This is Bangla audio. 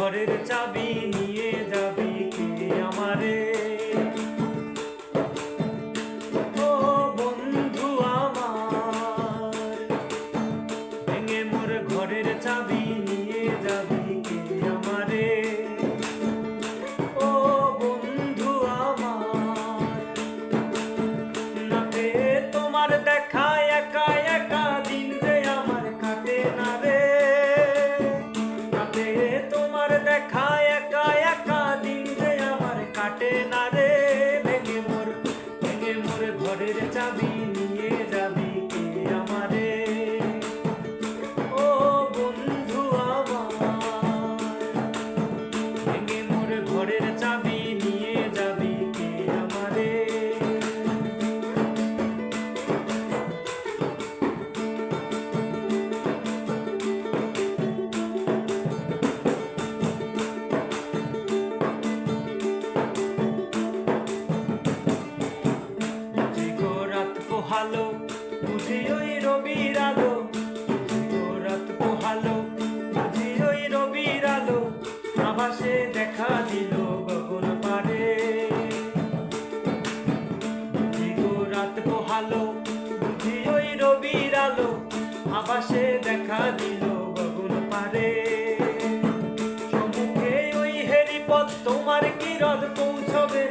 ঘরের চাবি নিয়ে যাবি কে আমারে? ও বন্ধু আমার, ভেঙে মোর ঘরের চাবি নিয়ে যাবি কে আমারে? ও বন্ধু আমার, না পেয়ে তোমার দেখা একা একা দিন যে আমার কাটে না রে। না পেয়ে তোমার দেখা একা একা দিন যে আমার কাটে না রে। ভেঙে মোর ঘরের চাবি নিয়ে যাবি কে আমারে? ও বন্ধু আমার, ভেঙে মোর ঘরের চাবি নিয়ে যাবি কে আমারে? পোহালো বুঝি ওই রবির আলো, রাত পোহালো বুঝি ওই রবির আলো, আভাসে দেখা দিল গগন পারে। বুঝি গো রাত পোহালো বুঝি ওই রবির আলো, আভাসে দেখা দিল গগন পারে। সম্মুখে ওই হেরি পথ তোমার কি রথ পৌঁছবে